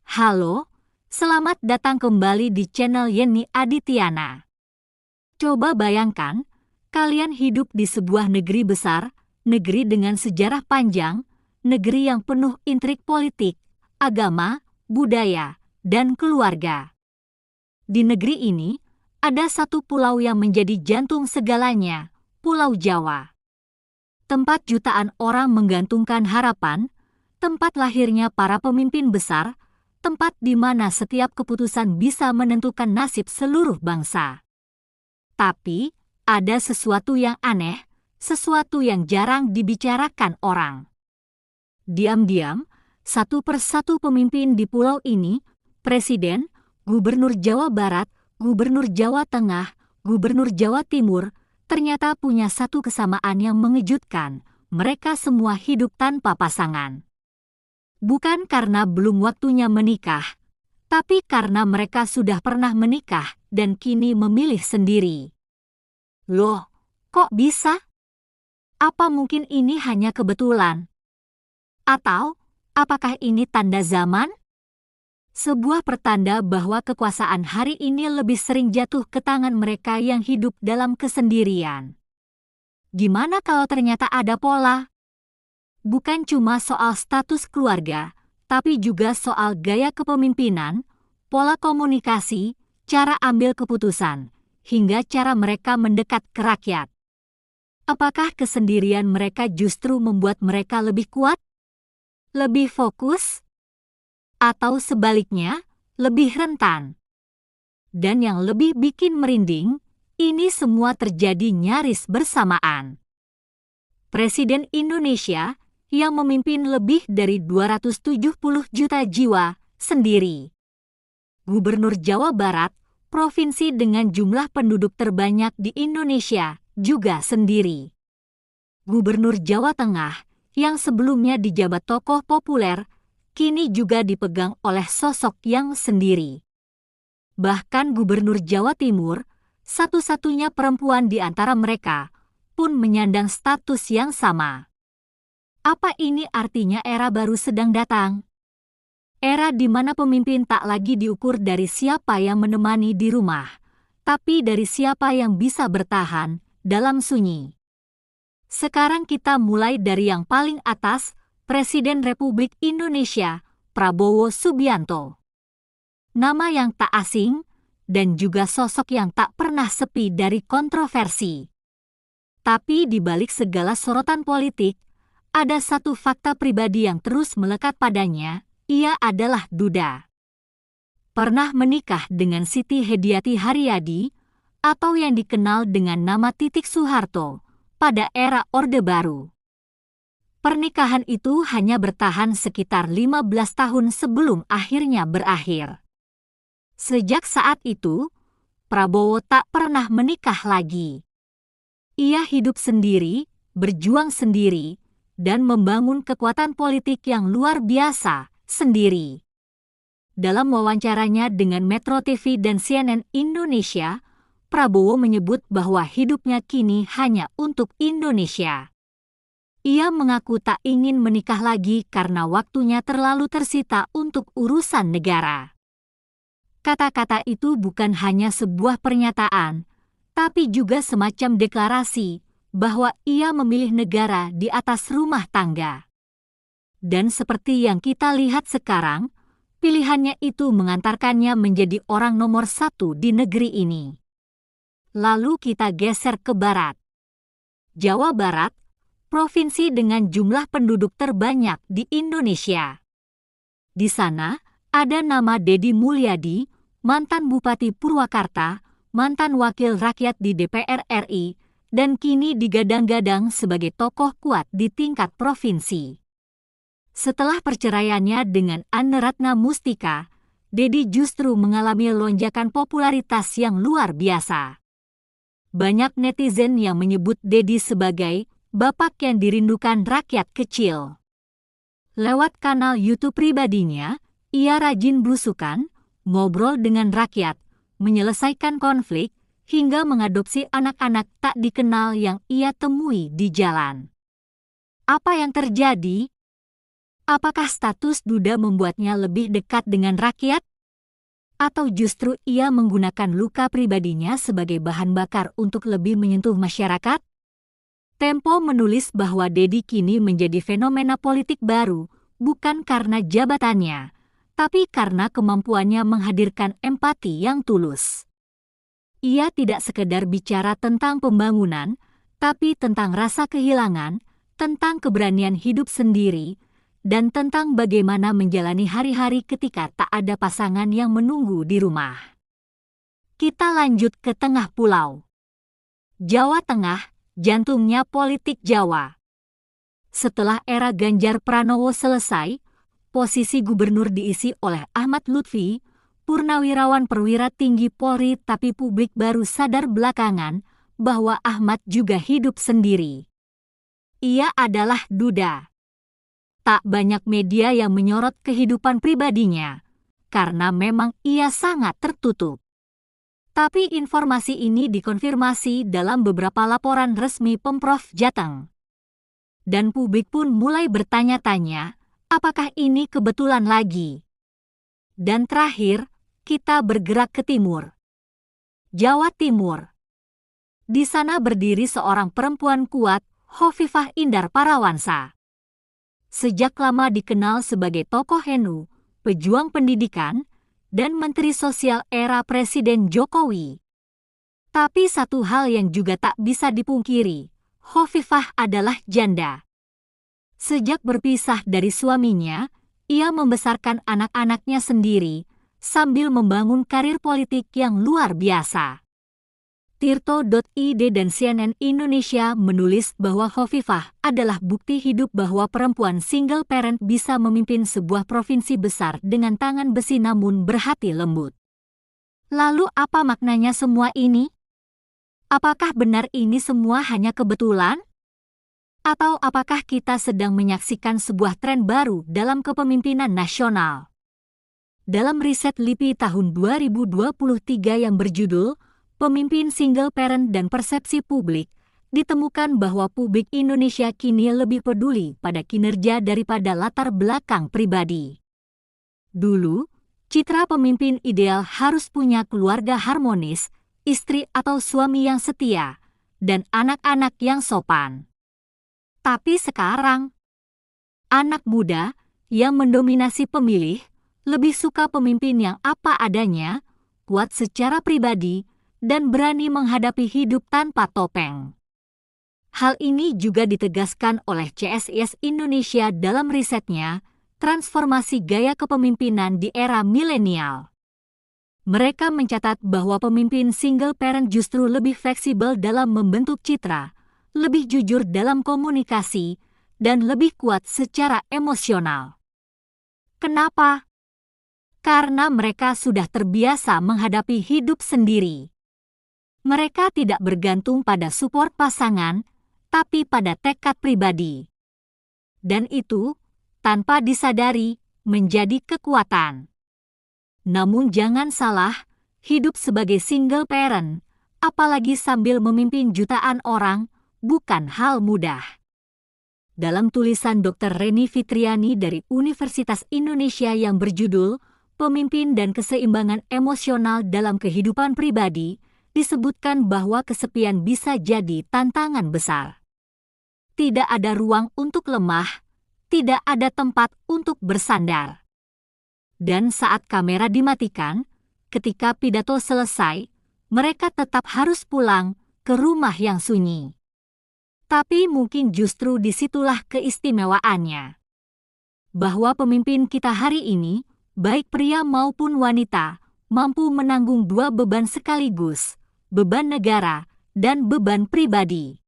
Halo, selamat datang kembali di channel Yeni Adityana. Coba bayangkan, kalian hidup di sebuah negeri besar, negeri dengan sejarah panjang, negeri yang penuh intrik politik, agama, budaya, dan keluarga. Di negeri ini, ada satu pulau yang menjadi jantung segalanya, Pulau Jawa. Tempat jutaan orang menggantungkan harapan, tempat lahirnya para pemimpin besar, tempat di mana setiap keputusan bisa menentukan nasib seluruh bangsa. Tapi, ada sesuatu yang aneh, sesuatu yang jarang dibicarakan orang. Diam-diam, satu persatu pemimpin di pulau ini, presiden, gubernur Jawa Barat, gubernur Jawa Tengah, gubernur Jawa Timur, ternyata punya satu kesamaan yang mengejutkan. Mereka semua hidup tanpa pasangan. Bukan karena belum waktunya menikah, tapi karena mereka sudah pernah menikah dan kini memilih sendiri. Loh, kok bisa? Apa mungkin ini hanya kebetulan? Atau, apakah ini tanda zaman? Sebuah pertanda bahwa kekuasaan hari ini lebih sering jatuh ke tangan mereka yang hidup dalam kesendirian. Gimana kalau ternyata ada pola? Bukan cuma soal status keluarga, tapi juga soal gaya kepemimpinan, pola komunikasi, cara ambil keputusan, hingga cara mereka mendekat ke rakyat. Apakah kesendirian mereka justru membuat mereka lebih kuat? Lebih fokus? Atau sebaliknya, lebih rentan? Dan yang lebih bikin merinding, ini semua terjadi nyaris bersamaan. Presiden Indonesia yang memimpin lebih dari 270 juta jiwa sendiri. Gubernur Jawa Barat, provinsi dengan jumlah penduduk terbanyak di Indonesia, juga sendiri. Gubernur Jawa Tengah, yang sebelumnya dijabat tokoh populer, kini juga dipegang oleh sosok yang sendiri. Bahkan Gubernur Jawa Timur, satu-satunya perempuan di antara mereka, pun menyandang status yang sama. Apa ini artinya era baru sedang datang? Era di mana pemimpin tak lagi diukur dari siapa yang menemani di rumah, tapi dari siapa yang bisa bertahan dalam sunyi. Sekarang kita mulai dari yang paling atas, Presiden Republik Indonesia, Prabowo Subianto. Nama yang tak asing, dan juga sosok yang tak pernah sepi dari kontroversi. Tapi di balik segala sorotan politik, ada satu fakta pribadi yang terus melekat padanya, ia adalah duda. Pernah menikah dengan Siti Hediati Haryadi, atau yang dikenal dengan nama Titik Soeharto, pada era Orde Baru. Pernikahan itu hanya bertahan sekitar 15 tahun sebelum akhirnya berakhir. Sejak saat itu, Prabowo tak pernah menikah lagi. Ia hidup sendiri, berjuang sendiri, dan membangun kekuatan politik yang luar biasa sendiri. Dalam wawancaranya dengan Metro TV dan CNN Indonesia, Prabowo menyebut bahwa hidupnya kini hanya untuk Indonesia. Ia mengaku tak ingin menikah lagi karena waktunya terlalu tersita untuk urusan negara. Kata-kata itu bukan hanya sebuah pernyataan, tapi juga semacam deklarasi bahwa ia memilih negara di atas rumah tangga. Dan seperti yang kita lihat sekarang, pilihannya itu mengantarkannya menjadi orang nomor satu di negeri ini. Lalu kita geser ke barat. Jawa Barat, provinsi dengan jumlah penduduk terbanyak di Indonesia. Di sana, ada nama Deddy Mulyadi, mantan Bupati Purwakarta, mantan wakil rakyat di DPR RI, dan kini digadang-gadang sebagai tokoh kuat di tingkat provinsi. Setelah perceraiannya dengan Anne Ratna Mustika, Deddy justru mengalami lonjakan popularitas yang luar biasa. Banyak netizen yang menyebut Deddy sebagai bapak yang dirindukan rakyat kecil. Lewat kanal YouTube pribadinya, ia rajin belusukan, ngobrol dengan rakyat, menyelesaikan konflik, hingga mengadopsi anak-anak tak dikenal yang ia temui di jalan. Apa yang terjadi? Apakah status duda membuatnya lebih dekat dengan rakyat? Atau justru ia menggunakan luka pribadinya sebagai bahan bakar untuk lebih menyentuh masyarakat? Tempo menulis bahwa Dedi kini menjadi fenomena politik baru, bukan karena jabatannya, tapi karena kemampuannya menghadirkan empati yang tulus. Ia tidak sekedar bicara tentang pembangunan, tapi tentang rasa kehilangan, tentang keberanian hidup sendiri, dan tentang bagaimana menjalani hari-hari ketika tak ada pasangan yang menunggu di rumah. Kita lanjut ke tengah pulau. Jawa Tengah, jantungnya politik Jawa. Setelah era Ganjar Pranowo selesai, posisi gubernur diisi oleh Ahmad Lutfi, purnawirawan perwira tinggi Polri, tapi publik baru sadar belakangan bahwa Ahmad juga hidup sendiri. Ia adalah duda. Tak banyak media yang menyorot kehidupan pribadinya, karena memang ia sangat tertutup. Tapi informasi ini dikonfirmasi dalam beberapa laporan resmi Pemprov Jateng. Dan publik pun mulai bertanya-tanya, apakah ini kebetulan lagi? Dan terakhir, kita bergerak ke timur. Jawa Timur. Di sana berdiri seorang perempuan kuat, Hovifah Indar Parawansa. Sejak lama dikenal sebagai tokoh NU, pejuang pendidikan, dan Menteri Sosial era Presiden Jokowi. Tapi satu hal yang juga tak bisa dipungkiri, Hovifah adalah janda. Sejak berpisah dari suaminya, ia membesarkan anak-anaknya sendiri, sambil membangun karir politik yang luar biasa. Tirto.id dan CNN Indonesia menulis bahwa Hovifah adalah bukti hidup bahwa perempuan single parent bisa memimpin sebuah provinsi besar dengan tangan besi namun berhati lembut. Lalu apa maknanya semua ini? Apakah benar ini semua hanya kebetulan? Atau apakah kita sedang menyaksikan sebuah tren baru dalam kepemimpinan nasional? Dalam riset LIPI tahun 2023 yang berjudul Pemimpin Single Parent dan Persepsi Publik, ditemukan bahwa publik Indonesia kini lebih peduli pada kinerja daripada latar belakang pribadi. Dulu, citra pemimpin ideal harus punya keluarga harmonis, istri atau suami yang setia, dan anak-anak yang sopan. Tapi sekarang, anak muda yang mendominasi pemilih lebih suka pemimpin yang apa adanya, kuat secara pribadi, dan berani menghadapi hidup tanpa topeng. Hal ini juga ditegaskan oleh CSIS Indonesia dalam risetnya, Transformasi Gaya Kepemimpinan di Era Milenial. Mereka mencatat bahwa pemimpin single parent justru lebih fleksibel dalam membentuk citra, lebih jujur dalam komunikasi, dan lebih kuat secara emosional. Kenapa? Karena mereka sudah terbiasa menghadapi hidup sendiri. Mereka tidak bergantung pada support pasangan, tapi pada tekad pribadi. Dan itu, tanpa disadari, menjadi kekuatan. Namun jangan salah, hidup sebagai single parent, apalagi sambil memimpin jutaan orang, bukan hal mudah. Dalam tulisan Dr. Reni Fitriani dari Universitas Indonesia yang berjudul Pemimpin dan Keseimbangan Emosional dalam Kehidupan Pribadi, disebutkan bahwa kesepian bisa jadi tantangan besar. Tidak ada ruang untuk lemah, tidak ada tempat untuk bersandar. Dan saat kamera dimatikan, ketika pidato selesai, mereka tetap harus pulang ke rumah yang sunyi. Tapi mungkin justru disitulah keistimewaannya. Bahwa pemimpin kita hari ini, baik pria maupun wanita, mampu menanggung dua beban sekaligus, beban negara, dan beban pribadi.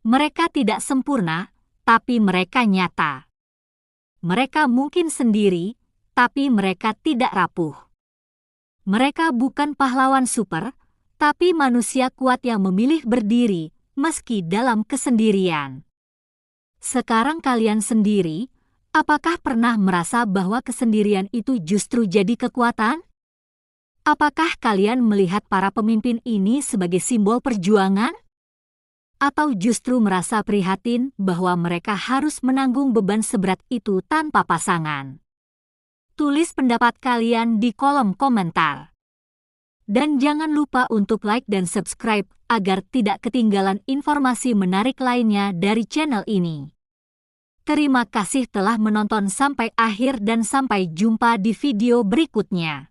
Mereka tidak sempurna, tapi mereka nyata. Mereka mungkin sendiri, tapi mereka tidak rapuh. Mereka bukan pahlawan super, tapi manusia kuat yang memilih berdiri, meski dalam kesendirian. Sekarang kalian sendiri, apakah pernah merasa bahwa kesendirian itu justru jadi kekuatan? Apakah kalian melihat para pemimpin ini sebagai simbol perjuangan? Atau justru merasa prihatin bahwa mereka harus menanggung beban seberat itu tanpa pasangan? Tulis pendapat kalian di kolom komentar. Dan jangan lupa untuk like dan subscribe agar tidak ketinggalan informasi menarik lainnya dari channel ini. Terima kasih telah menonton sampai akhir dan sampai jumpa di video berikutnya.